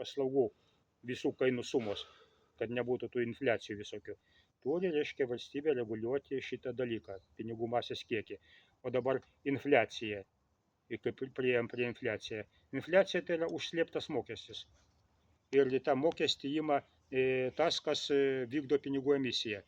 paslaugų visų kainų sumos, kad nebūtų tų infliacijų visokių. Turi, reiškia, valstybė reguliuoti šitą dalyką, pinigų masės kiekį. O dabar infliacija, kaip priėjom prie infliaciją. Infliacija tai yra užslėptas mokestis. Ir tą mokestį ima tas, kas vykdo pinigų emisiją.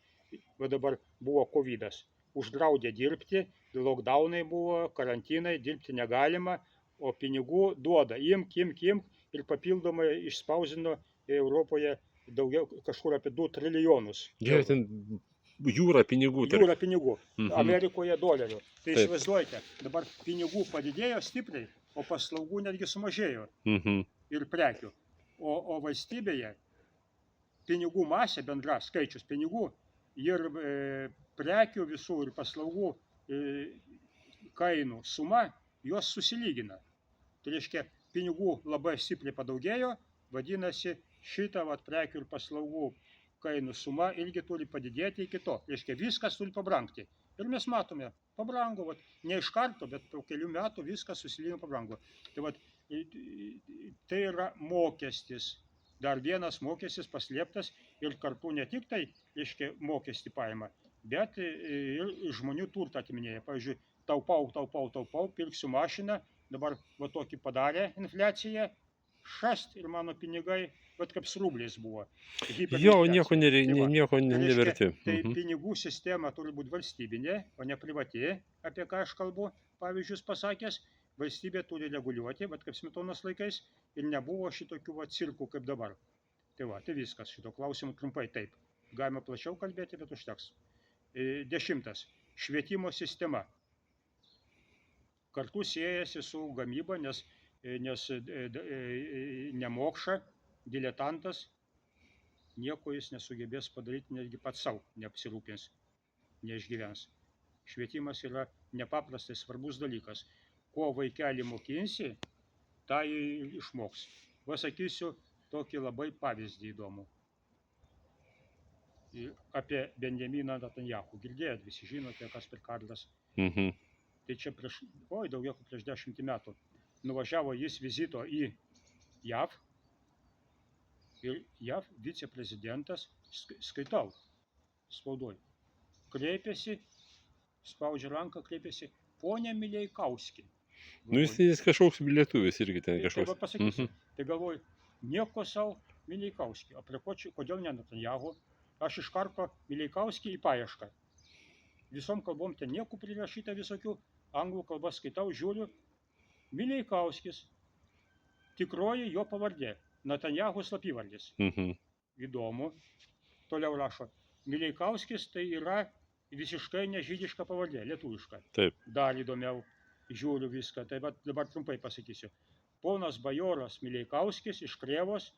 O dabar buvo covidas. Uždraudė dirbti, lockdownai buvo, karantinai, dirbti negalima, o pinigų duoda. Imk ir papildomai išspausdino Europoje daugiau kažkur apie 2 trilijonus. Ten jūra pinigų. Jūra pinigų. Amerikoje dolerių. Tai įsivaizduojate, dabar pinigų padidėjo stipriai, o paslaugų netgi sumažėjo. Ir prekių. O valstybėje pinigų masė, bendra skaičius pinigų ir prekių visų ir paslaugų kainų suma, jos susilygina. Tai reiškia, pinigų labai stipriai padaugėjo, vadinasi, šitą prekių ir paslaugų kainų suma irgi turi padidėti iki to. Reiškia, viskas turi pabrangti. Ir mes matome, pabrango, ne iš karto, bet po kelių metų viskas susilygino pabrango. Tai yra mokestis. Dar vienas mokestis paslėptas ir kartu ne tik tai, reiškia, mokestį paima, bet ir žmonių turtą atiminėja. Pavyzdžiui, taupau, pirksiu mašiną, dabar tokį padarė infliaciją, šast ir mano pinigai, kaip su rubliais buvo. Jo, nieko neverti. Tai pinigų sistema turi būti valstybinė, o ne privati, apie ką aš kalbu, pavyzdžius pasakęs. Valstybė turi reguliuoti, bet kaip Smetonos laikais, ir nebuvo šitokių cirkų kaip dabar. Tai viskas, šito klausimu trumpai taip. Galima plačiau kalbėti, bet užteks. 10. Švietimo sistema. Kartu siejasi su gamyba, nes nemokša, diletantas, nieko jis nesugebės padaryti, netgi pats savo neapsirūpins, neišgyvens. Švietimas yra nepaprastai svarbus dalykas. Ko vaikelį mokinsi, tą išmoks. Sakysiu tokį labai pavyzdį įdomų. Apie Benjaminą Netanjahu. Girdėjot, visi žinote, kas per Karlas. Tai čia daugiau kaip prieš 10 metų. Nuvažiavo jis vizito į JAV. Ir JAV viceprezidentas, skaitau, spaudoj, kreipėsi, spaudžia ranką, kreipėsi, ponia Mileikauski. Jis kažkoks lietuvis irgi ten kažkoks. Tai pasakysiu. Tai galvoju, nieko savo Mileikauski. O prie kodėl ne Netanjahu? Aš iš karto Mileikauski į paiešką. Visom kalbom ten nieko prirašyta visokių. Anglų kalbą skaitau, žiūriu. Mileikauskis. Tikroji jo pavardė. Netanjahu slapyvardis. Įdomu. Toliau rašo. Mileikauskis tai yra visiškai nežydiška pavardė, lietuviška. Taip. Dar įdomiau. Žiūriu viską, tai dabar trumpai pasakysiu. Ponas bajoras Mileikauskis iš Krėvos,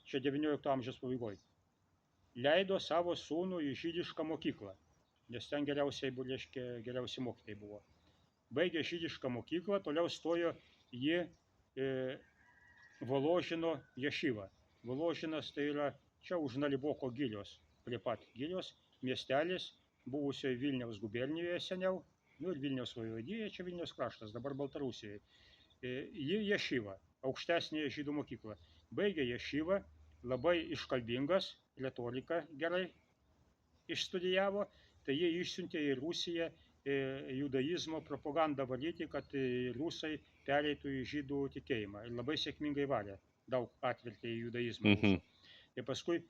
čia 19 amžiaus pabaigoje, leido savo sūnų į žydišką mokyklą, nes ten geriausi mokytojai buvo. Baigė žydišką mokyklą, toliau stojo į Voložino ješivą. Voložinas tai yra čia už Naliboko gilios, prie pat gilios, miestelis, buvusioje Vilniaus gubernijoje seniau. Ir Vilniaus vaivadija, čia Vilniaus kraštas, dabar Baltarusijoje. Ji ješivą, aukštesnėje žydų mokyklą. Baigė ješivą, labai iškalbingas, retorika gerai išstudijavo, tai jie išsiuntė į Rusiją judaizmo propagandą varyti, kad rusai pereitų į žydų tikėjimą. Ir labai sėkmingai varė, daug atvertė į judaizmą. Ir paskui,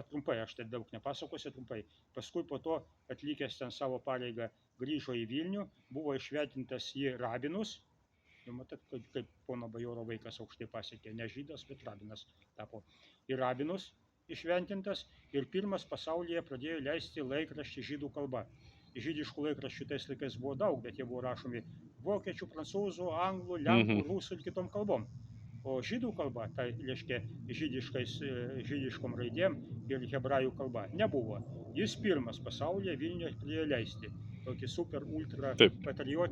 trumpai, aš tai daug nepasakosiu trumpai, paskui po to atlikęs ten savo pareigą grįžo į Vilnių, buvo išventintas į rabinus, matot, kaip pono bajoro vaikas aukštai pasiekė, ne žydas, bet rabinas tapo. Į rabinus išventintas ir pirmas pasaulyje pradėjo leisti laikraštį žydų kalba. Žydiškų laikraščių tais laikais buvo daug, bet jie buvo rašomi vokiečių, prancūzų, anglų, lenkų, rusų ir kitom kalbom. O žydų kalba, tai reiškia žydiškom raidėm ir hebrajų kalba, nebuvo. Jis pirmas pasaulyje Vilniuje pradėjo leisti tokį super ultra patriotinį